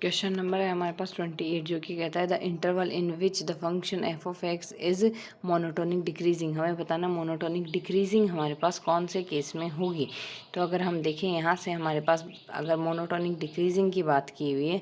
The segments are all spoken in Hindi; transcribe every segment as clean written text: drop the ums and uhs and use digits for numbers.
क्वेश्चन नंबर है हमारे पास 28 जो कि कहता है the interval in which the function F of x is monotonic decreasing. हमें बताना मोनोटोनिक डिक्रीजिंग हमारे पास कौन से केस में होगी। तो अगर हम देखें यहाँ से हमारे पास अगर मोनोटोनिक डिक्रीजिंग की बात की हुई है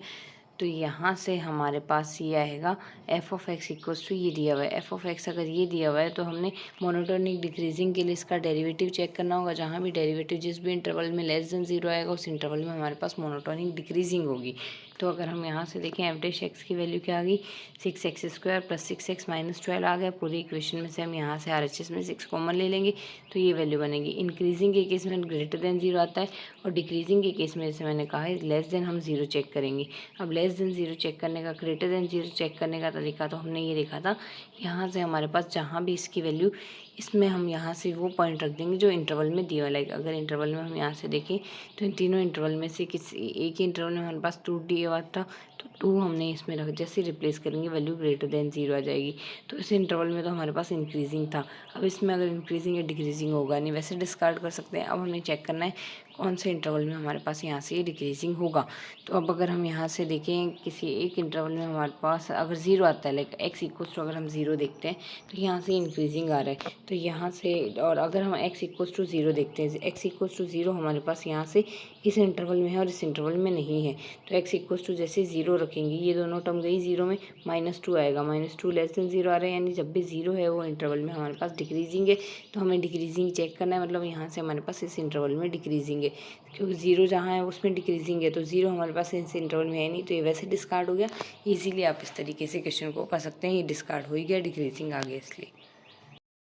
तो यहाँ से हमारे पास ये आएगा F of X equals to ये दिया हुआ है। एफ ऑफ एक्स अगर ये दिया हुआ है तो हमने मोनोटोनिक डिक्रीजिंग के लिए इसका डेरिवेटिव चेक करना होगा। जहाँ भी डेरिवेटिव जिस भी इंटरवल में लेस देन 0 आएगा उस इंटरवल में हमारे पास मोनोटोनिक डिक्रीजिंग होगी। तो अगर हम यहाँ से देखें एफ डैश एक्स की वैल्यू क्या आ गई 6x² प्लस 6x माइनस 12 आ गया। पूरी इक्वेशन में से हम यहाँ से RHS में 6 कॉमन ले लेंगे तो ये वैल्यू बनेगी। इंक्रीजिंग के केस में ग्रेटर देन 0 आता है और डिक्रीजिंग के केस में जैसे मैंने कहा है लेस देन हम 0 चेक करेंगे। अब लेस देन 0 चेक करने का ग्रेटर देन 0 चेक करने का तरीका तो हमने ये देखा था। यहाँ से हमारे पास जहाँ भी इसकी वैल्यू इसमें हम यहाँ से वो पॉइंट रख देंगे जो इंटरवल में दिया हुआ। लाइक अगर इंटरवल में हम यहाँ से देखें तो इन तीनों इंटरवल में से किसी एक ही इंटरवल में हमारे पास 2 दिया हुआ था तो 2 हमने इसमें रख जैसे रिप्लेस करेंगे वैल्यू ग्रेटर देन 0 आ जाएगी। तो इस इंटरवल में तो हमारे पास इंक्रीजिंग था। अब इसमें अगर इंक्रीजिंग या डिक्रीजिंग होगा नहीं, वैसे डिस्कार्ड कर सकते हैं। अब हमें चेक करना है कौन से इंटरवल में हमारे पास यहाँ से ये डिक्रीजिंग होगा। तो अब अगर हम यहाँ से देखें किसी एक इंटरवल में हमारे पास अगर 0 आता है लाइक x इक्वल्स टू अगर हम 0 देखते हैं तो यहाँ से इंक्रीजिंग आ रहा है। तो यहाँ से और अगर हम x इक्वल्स टू 0 देखते हैं x इक्वल्स टू 0 हमारे पास यहाँ से इस इंटरवल में है और इस इंटरवल में नहीं है। तो x इक्वल्स टू जैसे 0 रखेंगे ये दोनों टर्म गई 0 में -2 आएगा। -2 लेस देन 0 आ रहा है यानी जब भी 0 है वो इंटरवल में हमारे पास डिक्रीजिंग है। तो हमें डिक्रीजिंग चेक करना है मतलब यहाँ से हमारे पास इस इंटरवल में डिक्रीजिंग है क्योंकि 0 जहाँ है उसमें डिक्रीजिंग है। तो 0 हमारे पास इस इंटरवल में है नहीं तो ये वैसे डिस्कार्ड हो गया। इजीली आप इस तरीके से क्वेश्चन को कर सकते हैं। ये डिस्कार्ड हो ही गया, डिक्रीजिंग आ गया इसलिए।